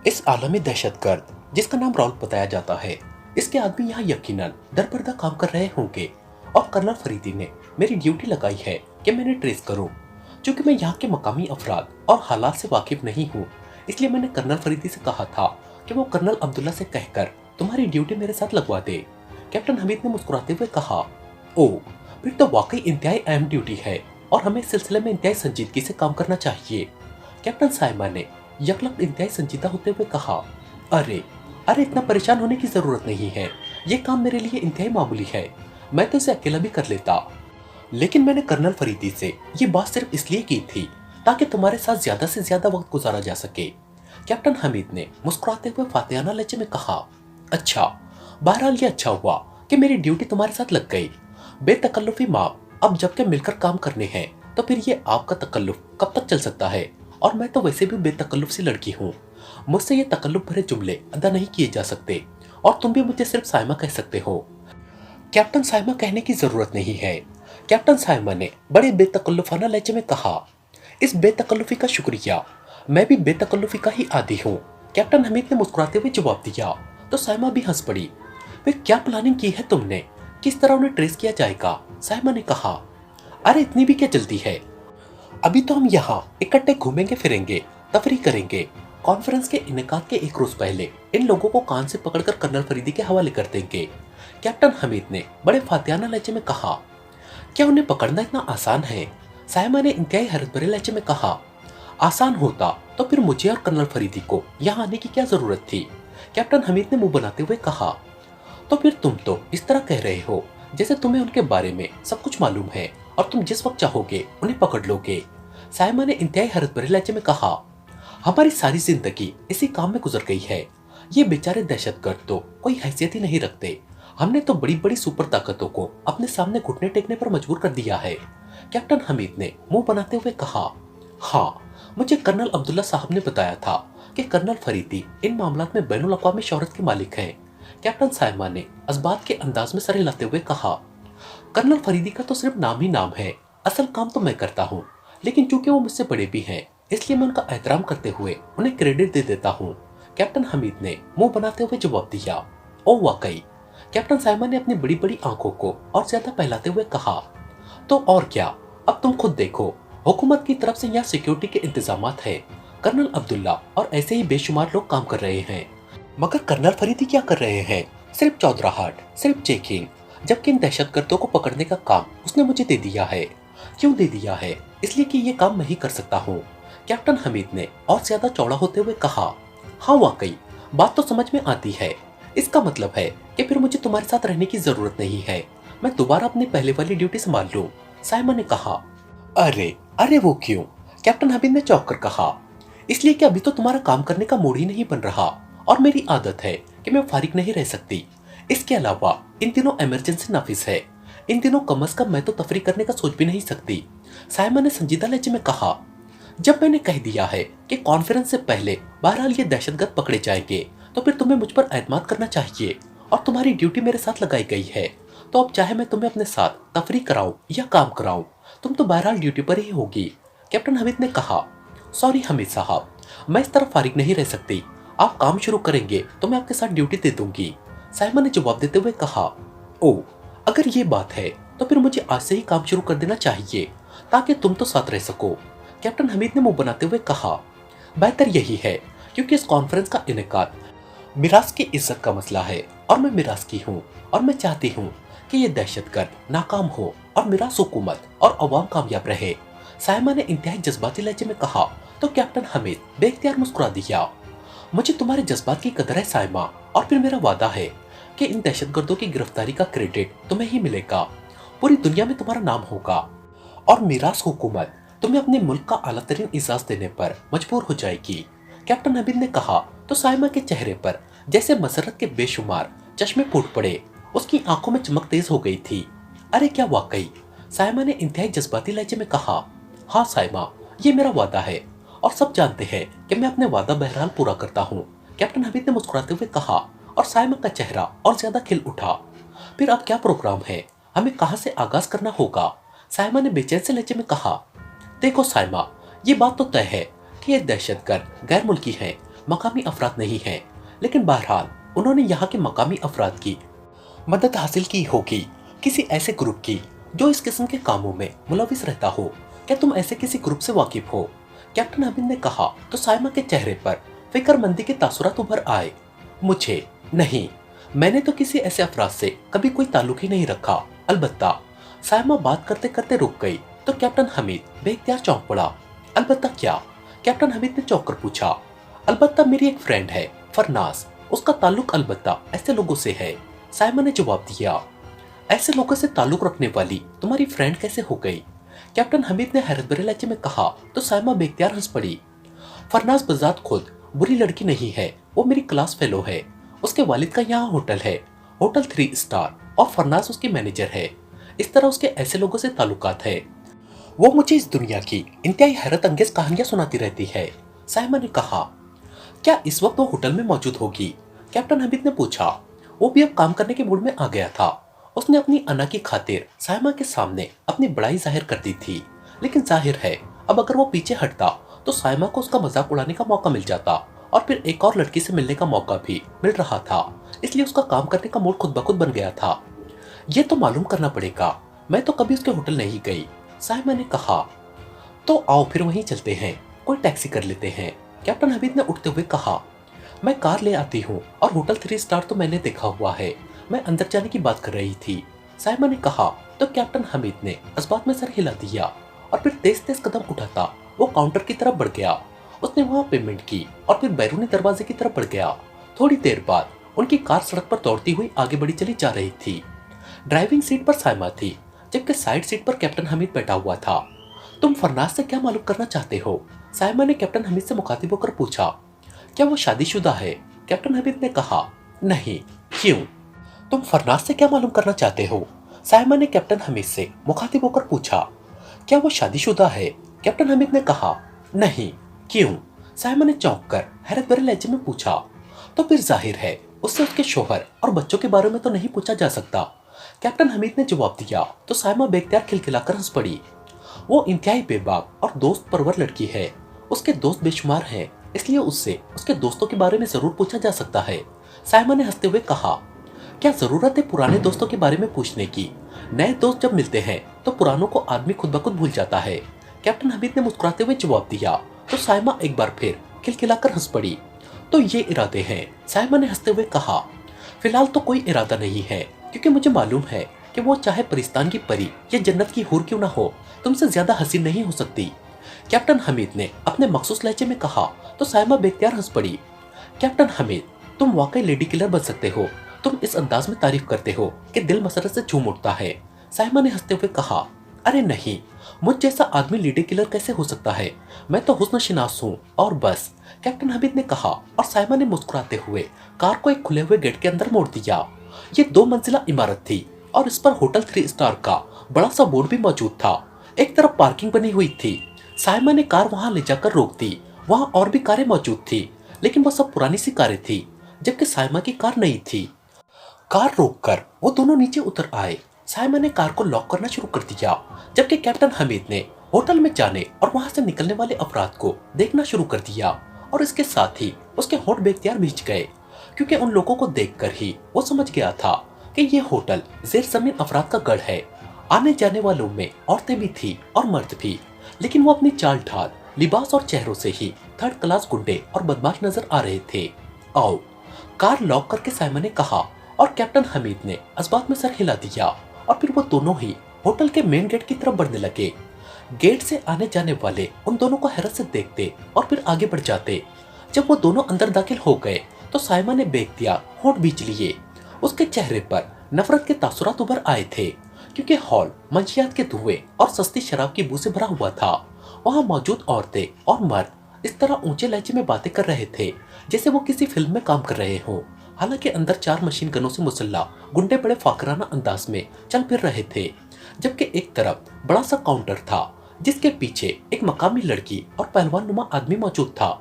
इस आलमी दहशतगर्द जिसका नाम राउल बताया जाता है, इसके आदमी यहाँ यकीनन दरपर्दा काम कर रहे होंगे और कर्नल फरीदी ने मेरी ड्यूटी लगाई है कि मैंने ट्रेस करूं। क्योंकि मैं यहाँ के मकामी अफराद और हालात से वाकिफ नहीं हूँ, इसलिए मैंने कर्नल फरीदी से कहा था कि वो कर्नल अब्दुल्ला से कहकर तुम्हारी ड्यूटी मेरे साथ लगवा दे। कैप्टन हमीद ने मुस्कुराते हुए कहा, ओ, फिर तो वाकई इंतहाई अहम ड्यूटी है और हमें इस सिलसिले में इंतहाई संजीदगी से काम करना चाहिए। कैप्टन साइमा ने यकलक इंतहाई संजीदा होते हुए कहा, अरे अरे इतना परेशान होने की जरूरत नहीं है, ये काम मेरे लिए इंतहाई मामूली है, मैं तो इसे अकेला भी कर लेता। लेकिन मैंने कर्नल फरीदी से ये बात सिर्फ इसलिए की थी ताकि तुम्हारे साथ ज्यादा से ज्यादा वक्त गुजारा जा सके। कैप्टन हमीद ने मुस्कुराते हुए फातिहाना लहजे में कहा, अच्छा, बहरहाल ये अच्छा हुआ कि मेरी ड्यूटी तुम्हारे साथ लग गई। बेतकल्लुफी माँ, अब जबकि मिलकर काम करने हैं तो फिर ये आपका तकल्लुफ कब तक चल सकता है? और मैं तो वैसे भी बेतकल्लुफ सी लड़की हूँ, मुझसे ये तकल्लुफ भरे जुमले अदा नहीं किए जा सकते और तुम भी मुझे सिर्फ साइमा कह सकते हो। कैप्टन साइमा कहने की जरूरत नहीं है, कैप्टन साइमा ने बड़े बेतकल्लुफाना लहजे में कहा। इस बेतकल्लुफी का शुक्रिया, मैं भी बेतकल्लुफी का ही आदी हूँ, कैप्टन हमीद ने मुस्कुराते हुए जवाब दिया। तो साइमा भी हंस पड़ी। फिर क्या प्लानिंग की है तुमने, किस तरह उन्हें ट्रेस किया जाएगा? साइमा ने कहा, अरे इतनी भी क्या जल्दी है, अभी तो हम यहाँ इकट्ठे घूमेंगे फिरेंगे, तफरी करेंगे। कॉन्फ्रेंस के इनेकाद के एक रोज पहले इन लोगों को कान से पकड़कर कर्नल फरीदी के हवाले कर देंगे। कैप्टन हमीद ने बड़े फातिहाना लहजे में कहा, क्या उन्हें पकड़ना इतना आसान है? साइमा ने इंतहाई हैरत भरे लहजे में कहा, आसान होता तो फिर मुझे और कर्नल फरीदी को यहाँ आने की क्या जरूरत थी? कैप्टन हमीद ने मुंह बनाते हुए कहा, तो फिर तुम तो इस तरह कह रहे हो जैसे तुम्हें उनके बारे में सब कुछ मालूम है और तुम जिस वक्त चाहोगे उन्हें पकड़ लोगे। साइमा ने इंतहाई हैरत भरे लहजे में कहा, हमारी सारी जिंदगी इसी काम में गुजर गई है, ये बेचारे दहशतगर्द तो कोई हैसियत ही नहीं रखते, हमने तो बड़ी बड़ी सुपर ताकतों को अपने सामने घुटने टेकने पर मजबूर कर दिया है। कैप्टन हमीद ने मुंह बनाते हुए कहा, हाँ, मुझे कर्नल अब्दुल्ला साहब ने बताया था कि कर्नल फरीदी इन मामलात में बैनुल अक़वामी शोहरत के मालिक हैं। कैप्टन साइमा ने असबात के अंदाज में सर हिलाते हुए कहा, कर्नल फरीदी का तो सिर्फ नाम ही नाम है, असल काम तो मैं करता हूँ, लेकिन चूंकि वो मुझसे बड़े भी हैं इसलिए मैं उनका एहतराम करते हुए उन्हें क्रेडिट दे देता हूँ। कैप्टन हमीद ने मुंह बनाते हुए जवाब दिया। ओ वाकई? कैप्टन साइमा ने अपनी बड़ी बड़ी आंखों को और ज्यादा फैलाते हुए कहा, तो और क्या, अब तुम खुद देखो, हुकूमत की तरफ से यहाँ सिक्योरिटी के इंतजामात है, कर्नल अब्दुल्ला और ऐसे ही बेशुमार लोग काम कर रहे हैं, मगर कर्नल फरीदी क्या कर रहे हैं? सिर्फ चौधराहट, सिर्फ चेकिंग, जबकि इन दहशतगर्दों को पकड़ने का काम उसने मुझे दे दिया है। क्यों दे दिया है? इसलिए कि ये काम मैं ही कर सकता हूँ। कैप्टन हमीद ने और ज्यादा चौड़ा होते हुए कहा, हाँ वाकई, बात तो समझ में आती है, इसका मतलब है कि फिर मुझे तुम्हारे साथ रहने की जरूरत नहीं है, मैं दोबारा अपनी पहले वाली ड्यूटी संभाल लूं। साइमन ने कहा, अरे अरे वो क्यों? कैप्टन हमीद ने चौंक कर कहा, इसलिए कि अभी तो तुम्हारा काम करने का मूड ही नहीं बन रहा और मेरी आदत है कि मैं फारिग नहीं रह सकती। इसके अलावा इन दिनों इमरजेंसी नाफिज है, इन दिनों कम अज कम मैं तो तफरी करने का सोच भी नहीं सकती। साइमन ने संजीदा लहजे में कहा, जब मैंने कह दिया है कि कॉन्फ्रेंस से पहले बहरहाल ये दहशतगर्द पकड़े जाएंगे तो फिर तुम्हें मुझ पर एतमाद करना चाहिए और तुम्हारी ड्यूटी मेरे साथ लगाई गई है, तो अब चाहे मैं तुम्हें अपने साथ तफरी कराऊं या काम कराऊं, तुम तो बहरहाल ड्यूटी पर ही होगी। कैप्टन हमीद ने कहा, सॉरी हमीद साहब, मैं इस तरह फारिग नहीं रह सकती, आप काम शुरू करेंगे तो मैं आपके साथ ड्यूटी दे दूंगी। साइमन ने जवाब देते हुए कहा, ओ, अगर ये बात है तो फिर मुझे आज से ही काम शुरू कर देना चाहिए ताकि तुम तो साथ रह सको। कैप्टन हमीद ने मुंह बनाते हुए कहा, बेहतर यही है, क्योंकि इस कॉन्फ्रेंस का इनेकाद मिरास की इज्जत का मसला है और मैं मिरास की हूँ और मैं चाहती हूँ कि ये दहशतगर्द नाकाम हो और मिरास हुकूमत और अवाम कामयाब रहे। साइमा ने इंतहाई जज्बाती लहजे में कहा तो कैप्टन हमीद बेख्तियार मुस्कुरा दिया। मुझे तुम्हारे जज्बात की कदर है साइमा, और फिर मेरा वादा है कि इन दहशतगर्दों की गिरफ्तारी का क्रेडिट तुम्हें ही मिलेगा, पूरी दुनिया में तुम्हारा नाम होगा और मिरास हुकूमत तुम्हें अपने मुल्क का आला तरीन इजाज़ देने पर मजबूर हो जाएगी। कैप्टन हमीद ने कहा तो साइमा के चेहरे पर जैसे मसरत के बेशुमार चश्मे फूट पड़े, उसकी आंखों में चमक तेज हो गई थी। अरे क्या वाकई? साइमा ने इंतहाई जज्बाती लहजे में कहा, हाँ साइमा, ये मेरा वादा है और सब जानते हैं कि मैं अपने वादा बहरहाल पूरा करता हूँ। कैप्टन हमीद ने मुस्कुराते हुए कहा और साइमा का चेहरा और ज्यादा खिल उठा। फिर अब क्या प्रोग्राम है, हमें कहाँ से आगाज करना होगा? साइमा ने बेचैन से लहजे में कहा, देखो साइमा, ये बात तो तय है कि ये दहशतगर्द गैर मुल्की हैं, मकामी अफराद नहीं हैं, लेकिन बहरहाल उन्होंने यहाँ के मकामी अफराद की मदद हासिल की होगी, किसी ऐसे ग्रुप की जो इस किस्म के कामों में मुलविस रहता हो। क्या तुम ऐसे किसी ग्रुप से वाकिफ हो? कैप्टन हमीद ने कहा तो साइमा के चेहरे पर फिक्रमंदी के तासुरात उभर आए। मुझे नहीं, मैंने तो किसी ऐसे अफराद से कभी कोई ताल्लुक ही नहीं रखा। अलबत्ता साइमा बात करते करते रुक गई तो कैप्टन हमीद बेख्तियार चौंक पड़ा। अलबत्ता क्या? कैप्टन हमीद ने चौंक कर पूछा। अलबत्ता मेरी एक फ्रेंड है फरनाज, उसका ताल्लुक अलबत्ता ऐसे लोगों से है, साइमा ने जवाब दिया। ऐसे लोगों से ताल्लुक रखने वाली तुम्हारी फ्रेंड कैसे हो गई? कैप्टन हमीद ने हैरत भरे लहजे में कहा तो साइमा बेख्तियार हंस पड़ी। फरनाज बजात खुद बुरी लड़की नहीं है, वो मेरी क्लास फेलो है। उसके वालिद का यहाँ होटल है, होटल 3 स्टार, और फरनाज उसकी मैनेजर है। इस तरह उसके ऐसे लोगों से ताल्लुकात है। वो मुझे इस दुनिया की इंतहाई हैरत अंगेज कहानियां सुनाती रहती है, साइमा ने कहा। क्या इस वक्त वो होटल में मौजूद होगी? कैप्टन हमीद ने पूछा। वो भी अब काम करने के मूड में आ गया था। उसने अपनी अना की खातिर साइमा के सामने अपनी बड़ाई जाहिर कर दी थी, लेकिन जाहिर है अब अगर वो पीछे हटता तो साइमा को उसका मजाक उड़ाने का मौका मिल जाता, और फिर एक और लड़की से मिलने का मौका भी मिल रहा था। इसलिए उसका काम करने का मूड खुद ब खुद बन गया था। ये तो मालूम करना पड़ेगा, मैं तो कभी उसके होटल नहीं गई, साइमा ने कहा। तो आओ फिर वहीं चलते हैं, कोई टैक्सी कर लेते हैं, कैप्टन हमीद ने उठते हुए कहा। मैं कार ले आती हूँ, और होटल 3 स्टार तो मैंने देखा हुआ है, मैं अंदर जाने की बात कर रही थी, साइमा ने कहा। तो कैप्टन हमीद ने इस बात में सर हिला दिया और फिर तेज तेज कदम उठाता वो काउंटर की तरफ बढ़ गया। उसने वहां पेमेंट की और फिर बैरूनी दरवाजे की तरफ बढ़ गया। थोड़ी देर बाद उनकी कार सड़क पर दौड़ती हुई आगे बढ़ी चली जा रही थी। ड्राइविंग सीट पर साइमा थी, जबकि साइड सीट पर कैप्टन हमीद बैठा हुआ था। तुम फरनाज से क्या मालूम करना चाहते हो? साइमा ने कैप्टन हमीद से मुखातिब होकर पूछा। क्या वो शादीशुदा है? कैप्टन हमीद ने कहा। नहीं। क्यों? तुम फरनाज से क्या मालूम करना चाहते हो? साइमा ने कैप्टन हमीद से मुखातिब होकर पूछा। क्या वो शादीशुदा है? कैप्टन हमीद ने कहा। नहीं। क्यों? साइमा ने चौंक कर हैरत भरे लहजे में पूछा। तो फिर जाहिर है उससे उसके शोहर और बच्चों के बारे में तो नहीं पूछा जा सकता, कैप्टन हमीद ने जवाब दिया। तो साइमा बेख्तियार खिलखिलाकर हंस पड़ी। वो इंतहाई बेबाक और दोस्त परवर लड़की है, उसके दोस्त बेशुमार हैं, इसलिए उससे उसके दोस्तों के बारे में जरूर पूछा जा सकता है, साइमा ने हंसते हुए कहा। क्या जरूरत है पुराने दोस्तों के बारे में पूछने की? नए दोस्त जब मिलते हैं तो पुरानों को आदमी खुद ब खुद भूल जाता है, कैप्टन हमीद ने मुस्कुराते हुए जवाब दिया। तो साइमा एक बार फिर खिलखिलाकर हंस पड़ी। तो ये इरादे हैं, साइमा ने हंसते हुए कहा। फिलहाल तो कोई इरादा नहीं है, क्योंकि मुझे मालूम है कि वो चाहे परिस्तान की परी या जन्नत की हूर क्यों ना हो, तुमसे ज्यादा हसीन नहीं हो सकती, कैप्टन हमीद ने अपने मखसूस लहजे में कहा। तो साइमा बेख्तियार हंस पड़ी। कैप्टन हमीद, तुम वाकई लेडी किलर बन सकते हो, तुम इस अंदाज में तारीफ करते हो कि दिल मसरत से झूम उठता है, साइमा ने हंसते हुए कहा। अरे नहीं, मुझ जैसा आदमी लेडी किलर कैसे हो सकता है, मैं तो हुस्न शिनास हूँ और बस, कैप्टन हमीद ने कहा, और साइमा ने मुस्कुराते हुए कार को एक खुले हुए गेट के अंदर मोड़ दिया। ये 2 मंजिला इमारत थी और इस पर होटल 3 स्टार का बड़ा सा बोर्ड भी मौजूद था। एक तरफ पार्किंग बनी हुई थी। साइमा ने कार वहां ले जाकर रोक दी। वहां और भी कारें मौजूद थी, लेकिन वो सब पुरानी सी कारें थी, जबकि साइमा की कार नई थी। कार रोककर वो दोनों नीचे उतर आए। साइमा ने कार को लॉक करना शुरू कर दिया, जबकि कैप्टन हमीद ने होटल में जाने और वहां से निकलने वाले अफराद को देखना शुरू कर दिया, और इसके साथ ही उसके होंठ बेख्तियार भींच गए, क्योंकि उन लोगों को देखकर ही वो समझ गया था कि ये होटल जेर जमीन अफराद का गढ़ है। आने जाने वालों में औरतें भी थी और मर्द भी, लेकिन वो अपनी चाल ढाल, लिबास और चेहरों से ही 3rd क्लास गुंडे और बदमाश नजर आ रहे थे। आओ, कार लॉक करके साइमा ने कहा, और कैप्टन हमीद ने इस बात में सर हिला दिया, और फिर वो दोनों ही होटल के मेन गेट की तरफ बढ़ने लगे। गेट से आने जाने वाले उन दोनों को हैरत से देखते और फिर आगे बढ़ जाते। जब वो दोनों अंदर दाखिल हो गए तो साइमा ने बेख्तियार होंठ भींच लिए। उसके चेहरे पर नफरत के तासुरात उभर आए थे, क्योंकि हॉल मंशियात के धुएं और सस्ती शराब की बू से भरा हुआ था। वहां मौजूद औरतें और मर्द इस तरह ऊंचे लहजे में बातें कर रहे थे जैसे वो किसी फिल्म में काम कर रहे हों। हालांकि अंदर 4 मशीन गनों से मुसल्ला गुंडे बड़े फाकराना अंदाज में चल फिर रहे थे, जबकि एक तरफ बड़ा सा काउंटर था जिसके पीछे एक मकामी लड़की और पहलवान नुमा आदमी मौजूद था।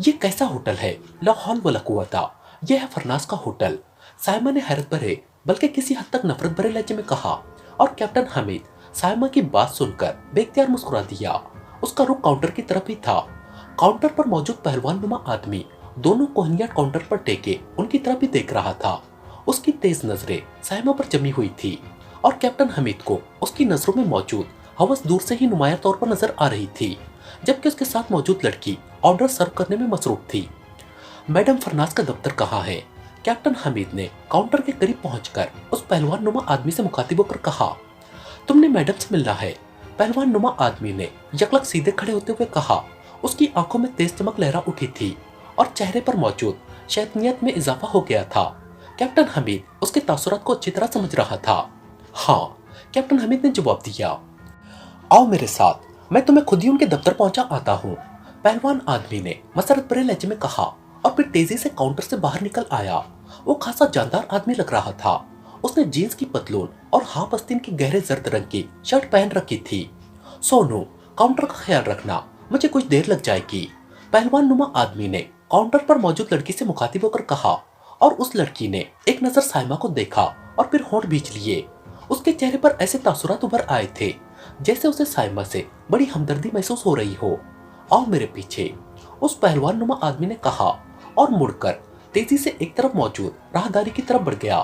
ये कैसा होटल है, लाहौल वला कुव्वता, यह है फरनाज का होटल, साइमा ने हैरत भरे बल्कि किसी हद तक नफरत भरे लहजे में कहा, और कैप्टन हमीद साइमा की बात सुनकर बेख्तियार मुस्कुरा दिया। उसका रुख काउंटर की तरफ ही था। काउंटर पर मौजूद पहलवान नुमा आदमी दोनों कोहनियां काउंटर पर टेके उनकी तरफ ही देख रहा था। उसकी तेज नजरें साइमा पर जमी हुई थी और कैप्टन हमीद को उसकी नजरों में मौजूद हवस दूर से ही नुमाया तौर पर नजर आ रही थी, जबकि उसके साथ मौजूद लड़की ऑर्डर सर्व करने में मसरूफ थी। मैडम फरनाज का दफ्तर कहाँ है? कैप्टन हमीद ने काउंटर के करीब पहुंचकर उस पहलवान नुमा आदमी से मुखातिब होकर कहा। तुमने मैडम से मिलना है? पहलवान नुमा आदमी ने यकलक सीधे खड़े होते हुए कहा। उसकी आंखों में तेज चमक लहरा उठी थी और चेहरे पर मौजूद शैतानियत में इजाफा हो गया था। कैप्टन हमीद उसके तासुरात को अच्छी तरह समझ रहा था। हाँ, कैप्टन हमीद ने जवाब दिया। आओ मेरे साथ, मैं तुम्हें खुद ही उनके दफ्तर पहुंचा आता हूँ, पहलवान आदमी ने मसरत भरे लहजे में कहा और फिर तेजी से काउंटर से बाहर निकल आया। वो खासा जानदार आदमी लग रहा था। उसने जीन्स की पतलून और हाफ आस्तीन की गहरे जर्द रंग की शर्ट पहन रखी थी। सोनू, काउंटर का ख्याल रखना, मुझे कुछ देर लग जाएगी, पहलवान नुमा आदमी ने काउंटर पर मौजूद लड़की से मुखातिब होकर कहा और उस लड़की ने एक नजर साइमा को देखा और फिर होंठ भींच लिए। उसके चेहरे पर ऐसे तासुरात उभर आए थे जैसे उसे साइमा से बड़ी हमदर्दी महसूस हो रही हो। आओ मेरे पीछे, उस पहलवान नुमा आदमी ने कहा और मुड़कर तेजी से एक तरफ मौजूद राहदारी की तरफ बढ़ गया।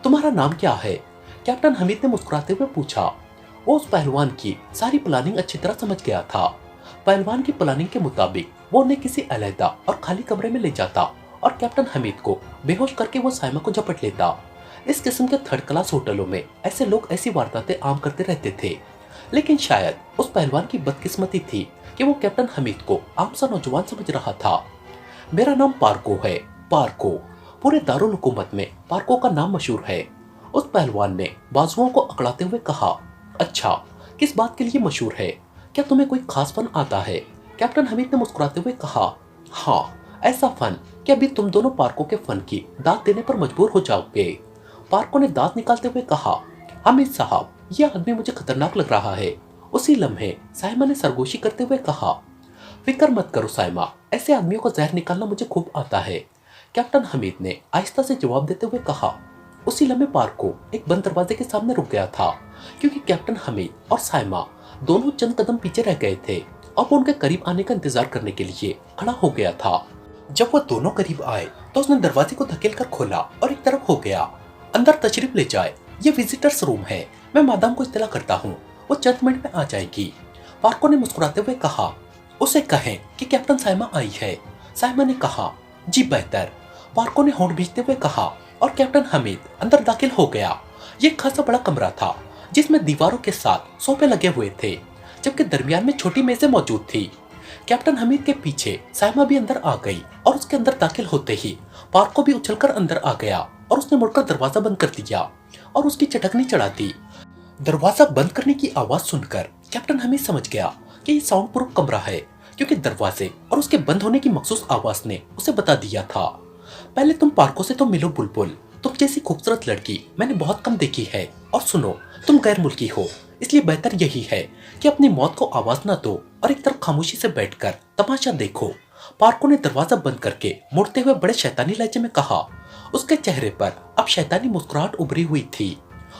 तुम्हारा नाम क्या है? कैप्टन हमीद ने मुस्कुराते हुए पूछा। वो उस पहलवान की सारी प्लानिंग अच्छी तरह समझ गया था। पहलवान की प्लानिंग के मुताबिक वो उन्हें किसी अलहदा और खाली कमरे में ले जाता और कैप्टन हमीद को बेहोश करके वो साइमा को झपट लेता। इस किस्म के थर्ड क्लास होटलों में ऐसे लोग ऐसी वारदातें आम करते रहते थे, लेकिन शायद उस पहलवान की बदकिस्मती थी कि वो कैप्टन हमीद को आम सा नौजवान समझ रहा था। मेरा नाम पार्को है, पार्को। पूरे दारुल हुकूमत में पार्को का नाम मशहूर है, उस पहलवान ने बाजुओं को अकड़ाते हुए कहा। अच्छा, किस बात के लिए मशहूर है? क्या तुम्हें कोई खास फन आता है? कैप्टन हमीद ने मुस्कुराते हुए कहा। हाँ, ऐसा फन कि अभी तुम दोनों पार्को के फन की दाद देने पर मजबूर हो जाओगे, पार्को ने दांत निकालते हुए कहा। हमीद साहब, यह आदमी मुझे खतरनाक लग रहा है, उसी लम्हे साइमा ने सरगोशी करते हुए कहा। फिक्र मत करो साइमा, ऐसे आदमियों का जहर निकालना मुझे खूब आता है, कैप्टन हमीद ने आहिस्ता से जवाब देते हुए कहा। उसी लम्हे पार्को एक बंद दरवाजे के सामने रुक गया था, क्योंकि कैप्टन हमीद और साइमा दोनों चंद कदम पीछे रह गए थे और वो उनके करीब आने का इंतजार करने के लिए खड़ा हो गया था। जब वो दोनों करीब आए तो उसने दरवाजे को धकेल कर खोला और एक तरफ हो गया। अंदर तशरीफ ले जाए, ये विजिटर्स रूम है, मैं मादाम को इत्तला करता हूँ, वो चंद मिनट में आ जाएगी, पार्को ने मुस्कुराते हुए कहा। उसे कहें कि कैप्टन साइमा आई है, साइमा ने कहा। जी बेहतर, पार्को ने होंठ भींचते हुए कहा और कैप्टन हमीद अंदर दाखिल हो गया। ये खासा बड़ा कमरा था जिसमें दीवारों के साथ सोफे लगे हुए थे, जबकि दरमियान में छोटी मेजें मौजूद थी। कैप्टन हमीद के पीछे साइमा भी अंदर आ गई और उसके अंदर दाखिल होते ही पार्को भी उछलकर अंदर आ गया और उसने मुड़कर दरवाजा बंद कर दिया और उसकी चटकनी चढ़ा दी। दरवाजा बंद करने की आवाज सुनकर कैप्टन हमीद समझ गया कि ये साउंड प्रूफ कमरा है, क्योंकि दरवाजे और उसके बंद होने की मखसूस आवाज ने उसे बता दिया था। पहले तुम पार्को से तो मिलो बुलबुल, तुम जैसी खूबसूरत लड़की मैंने बहुत कम देखी है, और सुनो, तुम गैर मुल्की हो, इसलिए बेहतर यही है कि अपनी मौत को आवाज न दो और एक तरफ खामोशी से बैठकर तमाशा देखो, पार्को ने दरवाजा बंद करके मुड़ते हुए बड़े शैतानी लहजे में कहा। उसके चेहरे पर अब शैतानी मुस्कुराहट उभरी हुई थी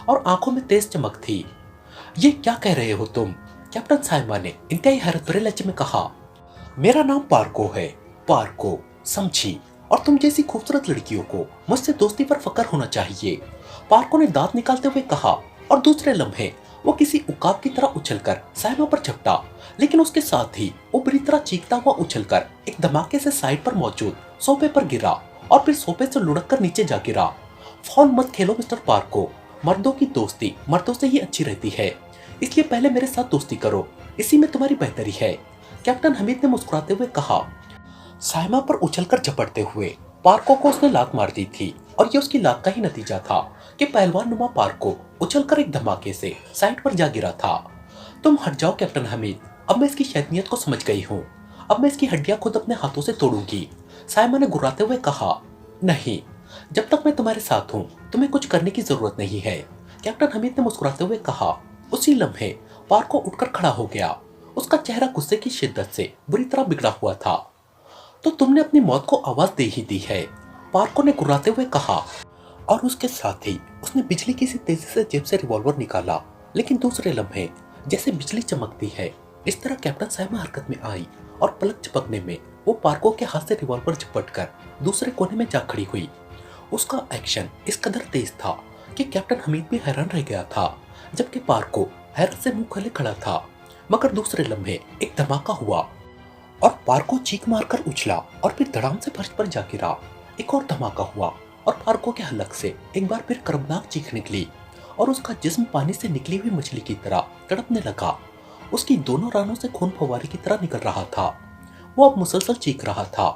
और आंखों में तेज चमक थी। ये क्या कह रहे हो तुम? कैप्टन साइमा ने इंतहाई हैरत भरे लहजे में कहा। मेरा नाम पार्को है, पार्को, समझी, और तुम जैसी खूबसूरत लड़कियों को मुझसे दोस्ती पर फक्र होना चाहिए, पार्को ने दांत निकालते हुए कहा और दूसरे लम्हे वो किसी उकाब की तरह उछलकर साइमा पर झपटा, लेकिन उसके साथ ही वो बुरी तरह चीखता हुआ उछलकर एक धमाके से साइड पर मौजूद सोफे पर गिरा और फिर सोफे से लुढ़क कर नीचे जा गिरा। फोन मत खेलो मिस्टर पार्को, मर्दों की दोस्ती मर्दों से ही अच्छी रहती है, इसलिए पहले मेरे साथ दोस्ती करो, इसी में तुम्हारी बेहतरी है, कैप्टन हमीद ने मुस्कुराते हुए कहा। साइमा पर उछलकर झपटते हुए पार्को को उसने लात मार दी थी और ये उसकी लात का ही नतीजा था कि पहलवान नुमा पार्को उछलकर एक धमाके से साइड पर जा गिरा था। तुम हट जाओ कैप्टन हमीद, अब मैं इसकी शैतानियत को समझ गई हूँ, अब मैं इसकी हड्डियां खुद अपने हाथों से तोड़ूंगी, साइमा ने गुर्राते हुए कहा। नहीं, जब तक मैं तुम्हारे साथ हूँ तुम्हें कुछ करने की जरूरत नहीं है, कैप्टन हमीद ने मुस्कुराते हुए कहा। उसी लम्हे पार्को उठकर खड़ा हो गया, उसका चेहरा गुस्से की शिद्दत से बुरी तरह बिगड़ा हुआ था। तो तुमने अपनी मौत को आवाज दे ही दी है, पार्को ने गुर्राते हुए कहा, और उसके साथ ही उसने बिजली की सी तेजी से जेब से रिवॉल्वर निकाला, लेकिन दूसरे लम्हे जैसे बिजली चमकती है इस तरह कैप्टन साइमा हरकत में आई और पलक झपकने में वो पार्को के हाथ से रिवॉल्वर झपटकर दूसरे कोने में जा खड़ी हुई। उसका एक्शन इस कदर तेज था कि कैप्टन हमीद भी हैरान रह गया था, जबकि पार्को हैरत से मुंह खोले खड़ा था। मगर दूसरे लम्हे एक धमाका हुआ और पार्को चीख मारकर उछला और फिर धड़ाम से फर्श पर जा गिरा। एक और धमाका हुआ और पार्को के हलक से एक बार फिर कर्मनाक चीख निकली और उसका जिस्म पानी से निकली हुई मछली की तरह तड़पने लगा। उसकी दोनों रानों से खून फव्वारे की तरह निकल रहा था। वो अब मुसलसल चीख रहा था,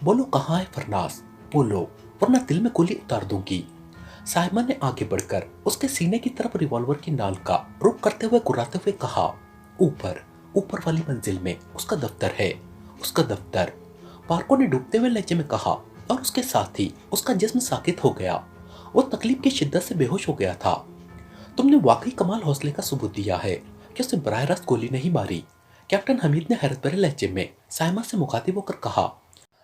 बोलो कहाँ है फरनास, बोलो वरना दिल में गोली उतार दूंगी। साइमन ने आगे बढ़कर उसके सीने की तरफ रिवॉल्वर की नाल का रुख करते हुए गुर्राते हुए कहा, ऊपर ऊपर वाली मंजिल में उसका दफ्तर है, उसका दफ्तर। पार्को ने डूबते हुए लहजे में कहा और उसके साथ ही उसका जिस्म साकित हो गया। वो तकलीफ की शिद्दत से बेहोश हो गया था। तुमने वाकई कमाल हौसले का सबूत दिया है कि उसे बराह रास्त गोली नहीं मारी, कैप्टन हमीद ने हैरत भरे लहजे में साइमा से मुखातिब होकर कहा,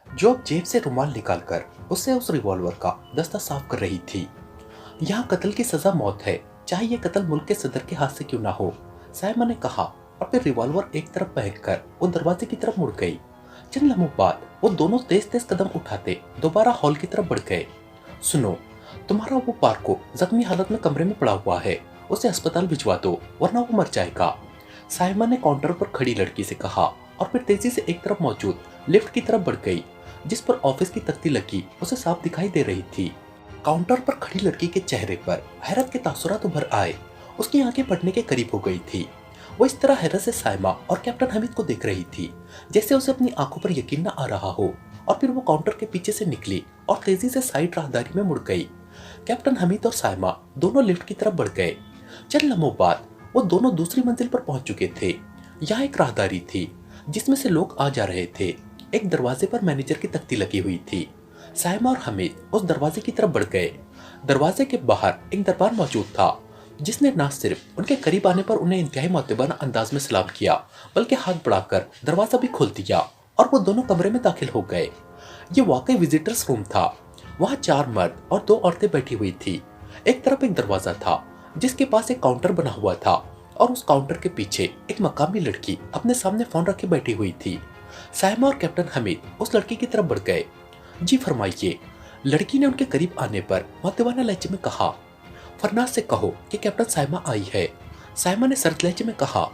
जो अब जेब से रुमाल निकालकर उससे उस रिवॉल्वर का दस्ता साफ कर रही थी। यहाँ कत्ल की सजा मौत है, चाहे ये कत्ल मुल्क के सदर के हाथ से क्यों ना हो, साइमा ने कहा और फिर रिवॉल्वर एक तरफ पहनकर वो दरवाजे की तरफ मुड़ गई। चंद लम्हों बाद वो दोनों तेज तेज कदम उठाते दोबारा हॉल की तरफ बढ़ गए। सुनो, तुम्हारा वो पार्को जख्मी हालत में कमरे में पड़ा हुआ है, उसे अस्पताल भिजवा दो वरना वो मर जाएगा। साइमा ने काउंटर पर खड़ी लड़की से कहा और फिर तेजी से एक तरफ मौजूद लिफ्ट की तरफ बढ़ गई, जिस पर ऑफिस की तख्ती लगी उसे साफ दिखाई दे रही थी। काउंटर पर खड़ी लड़की के चेहरे पर हैरत के तासुरात उभर आए। उसकी आंखें फटने के करीब हो गई थी। वो इस तरह हैरत से साइमा और कैप्टन हमीद को देख रही थी जैसे उसे अपनी आंखों पर यकीन न आ रहा हो। और फिर वो काउंटर के पीछे से निकली और तेजी से साइड राहदारी में मुड़ गई। कैप्टन हमीद और साइमा दोनों लिफ्ट की तरफ बढ़ गए। चंद लम्हों बाद वो दोनों दूसरी मंजिल पर पहुंच चुके थे। यहाँ एक राहदारी थी जिसमें से लोग आ जा रहे थे। एक दरवाजे पर मैनेजर की तख्ती लगी हुई थी। साइमा और हमीद उस दरवाजे की तरफ बढ़ गए। दरवाजे के बाहर एक दरबार मौजूद था जिसने न सिर्फ उनके करीब आने पर उन्हें इंतहाई मुअद्दबाना अंदाज में सलाम किया, बल्कि हाथ बढ़ाकर दरवाजा भी खोल दिया और वो दोनों कमरे में दाखिल हो गए। ये वाकई विजिटर्स रूम था। वहाँ 4 मर्द और 2 औरतें बैठी हुई थी। एक तरफ एक दरवाजा था जिसके पास एक काउंटर बना हुआ था और उस काउंटर के पीछे एक मकामी लड़की अपने सामने फोन रखे बैठी हुई थी। साइमा और कैप्टन हमीद उस लड़की की तरफ बढ़ गए। जी फरमाइए, लड़की ने उनके करीब आने पर मुअद्दबाना लहजे में कहा। फरनास से कहो कि कैप्टन साइमा आई है। साइमा ने सर्द लहजे में कहा।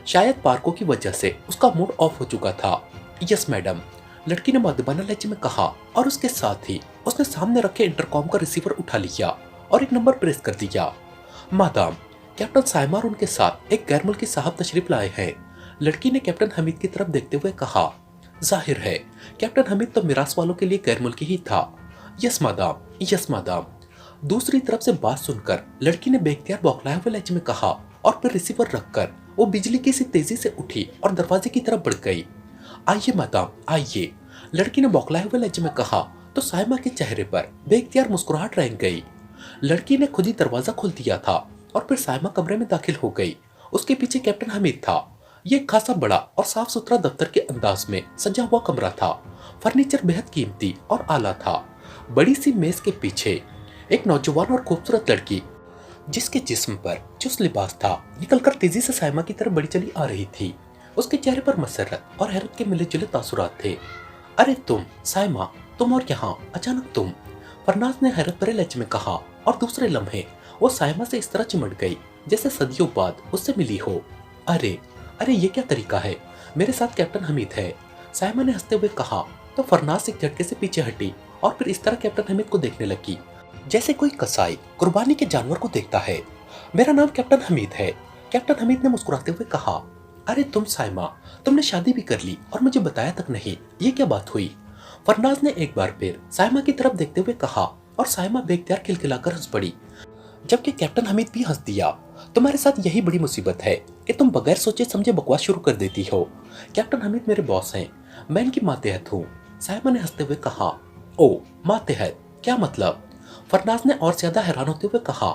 शायद पार्को की वजह से उसका मूड ऑफ हो चुका था। यस मैडम, लड़की ने मुअद्दबाना लहजे में कहा और उसके साथ ही उसने सामने रखे इंटरकॉम का रिसीवर उठा लिया और एक नंबर प्रेस कर दिया। मादाम, कैप्टन साइमा और उनके साथ एक गैर मुल्की साहब तशरीफ लाए हैं, लड़की ने कैप्टन हमीद की तरफ देखते हुए कहा। जाहिर है कैप्टन हमीद तो मिरास वालों के लिए गैर मुल्की ही था। Yes madam, yes madam. दूसरी तरफ से बात सुनकर लड़की ने बेख्तियार बौखलाए हुए लहजे में कहा और फिर रिसीवर रखकर वो बिजली की सी तेजी से उठी और दरवाजे की तरफ बढ़ गई। आइए मादाम, आइए, लड़की ने बौखलाए हुए लहजे में कहा तो साइमा के चेहरे पर बेख्तियार मुस्कुराहट रह गई। लड़की ने खुद ही दरवाजा खोल दिया था और फिर साइमा कमरे में दाखिल हो गई। उसके पीछे कैप्टन हमीद था। ये खासा बड़ा और साफ सुथरा दफ्तर के अंदाज में सजा हुआ कमरा था। फर्नीचर बेहद कीमती और आला था। बड़ी सी मेज के पीछे एक नौजवान और खूबसूरत लड़की जिसके जिस्म पर चुस्त लिबास था निकलकर तेजी से साइमा की तरफ बढ़ी चली आ रही थी। उसके चेहरे पर मसरत और हैरत के मिले जुले तासुरात थे। अरे तुम साइमा, तुम और यहाँ अचानक तुम, फरनास ने हैरत भरे लहजे में कहा और दूसरे लम्हे वो साइमा से इस तरह चिमट गई जैसे सदियों बाद उससे मिली हो। अरे अरे ये क्या तरीका है, मेरे साथ कैप्टन हमीद है, साइमा ने हंसते हुए कहा तो फरनास एक झटके से पीछे हटी और फिर इस तरह कैप्टन हमीद को देखने लगी जैसे कोई कसाई कुर्बानी के जानवर को देखता है। मेरा नाम कैप्टन हमीद है, कैप्टन हमीद ने मुस्कुराते हुए कहा। अरे तुम साइमा, तुमने शादी भी कर ली और मुझे बताया तक नहीं, ये क्या बात हुई? फरनाज ने एक बार फिर साइमा की तरफ देखते हुए कहा और साइमा बेख्तियार खिलखिलाकर हंस पड़ी, जबकि कैप्टन हमीद भी हंस दिया। तुम्हारे साथ यही बड़ी मुसीबत है कि तुम बगैर सोचे समझे बकवास शुरू कर देती हो। कैप्टन हमीद मेरे बॉस हैं, मैं इनकी मातहत हूँ, साइमा ने हंसते हुए कहा। ओ मातहत, क्या मतलब? फरनाज ने और ज्यादा हैरान होते हुए कहा।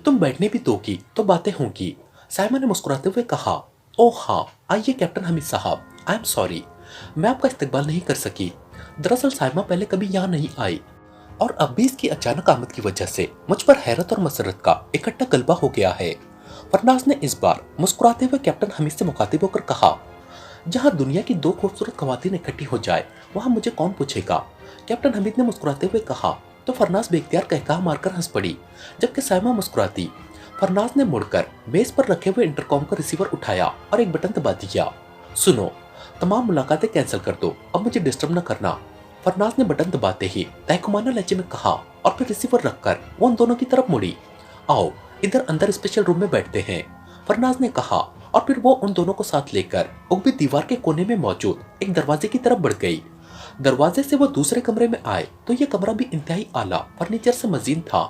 तुम बैठने भी दोगी तो बातें होंगी, साइमा ने मुस्कुराते हुए कहा। ओह हाँ, आइए कैप्टन हमीद साहब, आई एम सॉरी, मैं आपका इस्तकबाल नहीं कर सकी। दरअसल साइमा पहले कभी यहाँ नहीं आई और अब भी इसकी अचानक आमद की वजह से मुझ पर हैरत और मसरत का इकट्ठा गलबा हो गया है। फरनाज ने इस बार मुस्कुराते हुए कैप्टन हमीद से मुखातिब होकर कहा। जहां दुनिया की दो खूबसूरत खवातीन इकट्ठी हो जाए वहां मुझे कौन पूछेगा। कैप्टन हमीद ने मुस्कुराते हुए कहा तो फरनाज बेख्तियार कहका मारकर हंस पड़ी, जबकि साइमा मुस्कुराती। फरनाज ने मुड़कर मेज पर रखे हुए इंटरकॉम का रिसीवर उठाया और एक बटन दबा दिया। सुनो, तमाम मुलाकातें कैंसिल कर दो, अब मुझे डिस्टर्ब न करना। फरनाज ने बटन दबाते ही तहकुमाना लहजे में कहा और फिर रिसीवर रखकर वो उन दोनों की तरफ मुड़ी। आओ इधर अंदर स्पेशल रूम में बैठते हैं, फरनाज ने कहा और फिर वो उन दोनों को साथ लेकर उगमी दीवार के कोने में मौजूद एक दरवाजे की तरफ बढ़ गई। दरवाजे से वो दूसरे कमरे में आए तो ये कमरा भी इंतहाई आला फर्नीचर से मजीन था।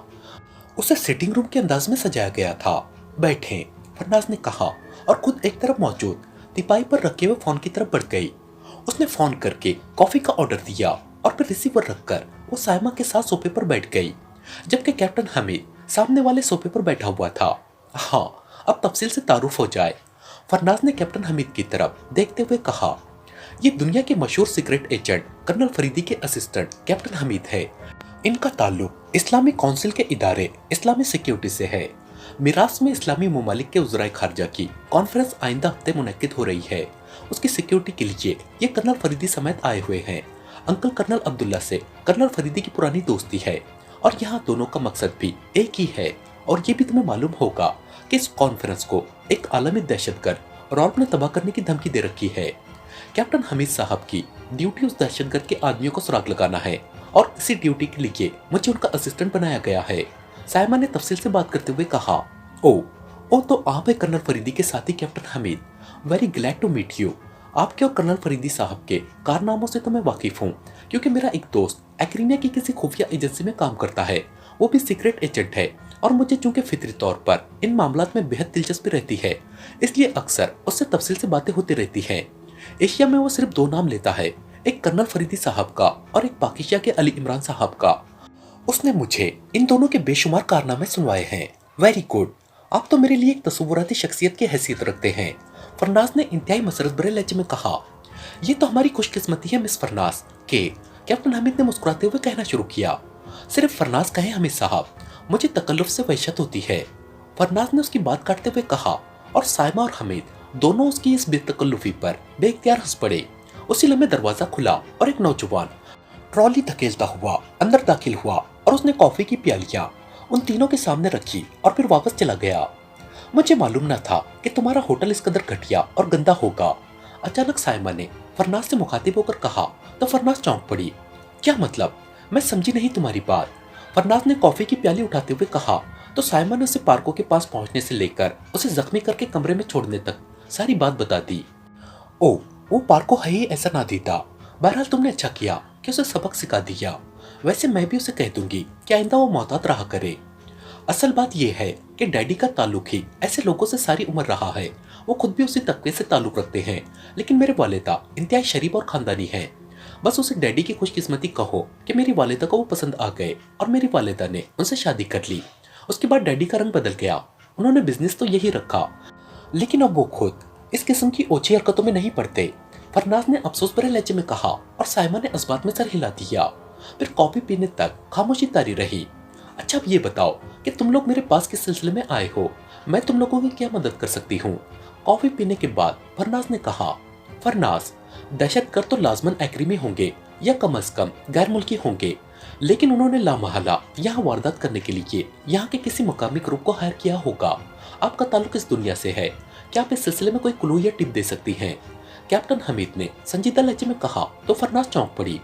उसे सिटिंग रूम के अंदाज में सजाया गया था। बैठे, फरनाज ने कहा और खुद एक तरफ मौजूद तिपाई पर रखे हुए फोन की तरफ बढ़ गई। उसने फोन करके कॉफी का ऑर्डर दिया और फिर रिसीवर रखकर वो साइमा के साथ सोफे पर बैठ गई, जबकि कैप्टन हमीद सामने वाले सोफे पर बैठा हुआ था। हाँ, अब तफसील से तारुफ हो जाए, फरनाज ने कैप्टन हमीद की तरफ देखते हुए कहा। ये दुनिया के मशहूर सीक्रेट एजेंट कर्नल फरीदी के असिस्टेंट कैप्टन हमीद है। इनका ताल्लुक इस्लामी काउंसिल के इदारे इस्लामी सिक्योरिटी से है। मिरास में इस्लामी ममालिक के उज़राए खारजा की कॉन्फ्रेंस आइंदा हफ्ते मुनक्किद हो रही है। उसकी सिक्योरिटी के लिए ये कर्नल फरीदी समेत आए हुए हैं। अंकल कर्नल अब्दुल्ला से कर्नल फरीदी की पुरानी दोस्ती है और यहाँ दोनों का मकसद भी एक ही है। और ये भी तुम्हें मालूम होगा कि इस कॉन्फ्रेंस को एक आलमी दहशतगर्द रॉल्फ ने तबाह करने की धमकी दे रखी है। कैप्टन हमीद साहब की ड्यूटी उस दहशतगर्द के आदमियों को सुराग लगाना है और इसी ड्यूटी के लिए मुझे उनका असिस्टेंट बनाया गया है। साइमा ने तफसील से बात करते हुए कहा। ओ तो आप है कर्नल फरीदी के साथी captain Hamid. Very glad to meet you. आपके और कर्नल फरीदी साहब के कारनामों से तो मैं वाकिफ हूँ, क्योंकि मेरा एक दोस्त एक्रीनिया की किसी खुफिया एजेंसी में काम करता है। वो भी सीक्रेट एजेंट है और मुझे चूंकि फितरी तौर पर इन मामलात में बेहद दिलचस्पी रहती है, इसलिए अक्सर उससे तफसील से बातें होती रहती हैं। एशिया में वो सिर्फ दो नाम लेता है, एक कर्नल फरीदी साहब का और एक पाकिस्तान के अली इमरान साहब का। उसने मुझे इन दोनों के बेशुमार कारनामे सुनवाए हैं। वेरी गुड, आप तो मेरे लिए एक तसव्वुराती शख्सियत की हैसियत रखते हैं, फरनाज ने इंतहाई मसरत भरे लहजे में कहा। ये तो हमारी खुशकिस्मती है मिस फरनाज के, कैप्टन हमीद ने मुस्कुराते हुए कहना शुरू किया। सिर्फ फरनाज कहें हमीद साहब, मुझे तकल्लुफ से वहशत होती है, फरनाज ने उसकी बात काटते हुए कहा और साइमा और हमीद दोनों उसकी इस बेतकल्लुफी पर बेख्तियार हंस पड़े। उसी लम्हे दरवाजा खुला और एक नौजवान ट्रॉली धकेलता हुआ अंदर दाखिल हुआ और उसने कॉफी की प्यालियां उन तीनों के सामने रखी और फिर वापस चला गया। मुझे मालूम न था कि तुम्हारा होटल इस कदर घटिया और गंदा होगा, अचानक साइमा ने फरनाज से मुखातिब होकर कहा तो फरनाज चौंक पड़ी। क्या मतलब? मैं समझी नहीं तुम्हारी बात, फरनाज ने कॉफी की प्याली उठाते हुए कहा तो साइमा ने उसे पार्कों के पास पहुंचने से लेकर उसे जख्मी करके कमरे में छोड़ने तक सारी बात बता दी। ओ, वो पार्को है ही ऐसा नादीदा। बहरहाल तुमने अच्छा किया कि उसे सबक सिखा दिया। वैसे मैं भी उसे कह दूंगी कि आइंदा वो मोहतात रहा करे। असल बात यह है कि डैडी का ताल्लुक ही ऐसे लोगों से सारी उम्र रहा है। वो खुद भी उसी तबके से ताल्लुक रखते हैं, लेकिन मेरे वालिदा इंतहाई शरीफ और खानदानी है। बस उसे डैडी की खुशकिस्मती कहो कि मेरी वालिदा को वो पसंद आ गए और मेरी वालिदा ने उनसे शादी कर ली। उसके बाद डैडी का रंग बदल गया। उन्होंने बिजनेस तो यही रखा, लेकिन अब वो खुद इस किस्म की ओछी हरकतों में नहीं पड़ते, फरनाज ने अफसोस भरे लहजे में कहा और साइमा ने इस बात में सर हिला दिया। फिर कॉफी पीने तक खामोशी तारी रही। अच्छा, अब ये बताओ कि तुम लोग मेरे पास किस सिलसिले में आए हो, मैं तुम लोगों की क्या मदद कर सकती हूँ? कॉफी पीने के बाद फरनाज ने कहा। फरनाज, दहशतगर्द तो लाजमन एक्री में होंगे या कम अज कम गैर मुल्की होंगे, लेकिन उन्होंने लामहला यहाँ वारदात करने के लिए यहाँ के किसी मुकामी ग्रुप को हायर किया होगा। आपका ताल्लुक इस दुनिया से है, क्या आप इस सिलसिले में कोई क्लू या टिप दे सकती हैं? कैप्टन हमीद ने संजीदा लहजे में कहा तो फरनाज चौंक पड़ी।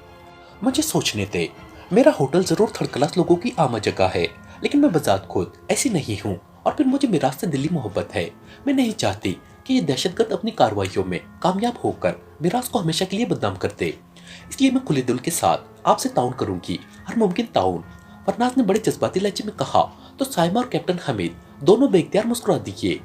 मुझे सोचने दे, मेरा होटल जरूर थर्ड क्लास लोगों की आमद जगह है, लेकिन मैं बजात खुद ऐसी नहीं हूँ। और फिर मुझे मिराज से दिली मोहब्बत है। मैं नहीं चाहती कि ये दहशतगर्द अपनी कार्रवाइयों में कामयाब होकर मिराज को हमेशा के लिए बदनाम कर दे, इसलिए मैं खुले दिल के साथ आपसे ताउन करूंगी, हर मुमकिन ताउन, फरनाज ने बड़े जज्बाती लहजे में कहा तो साइमा और कैप्टन हमीद दोनों बेख्तियार मुस्कुरा दिए।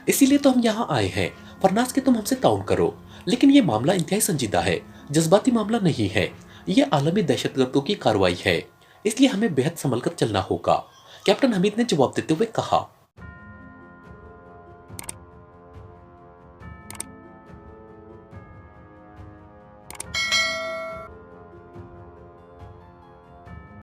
इसीलिए तो हम यहाँ आए हैं फरनाज के, तुम हमसे ताउन करो, लेकिन ये मामला इंतहाई संजीदा है, जज्बाती मामला नहीं है। ये आलमी दहशतगर्दों की कार्रवाई है, इसलिए हमें बेहद संभल कर चलना होगा, कैप्टन हमीद ने जवाब देते हुए कहा।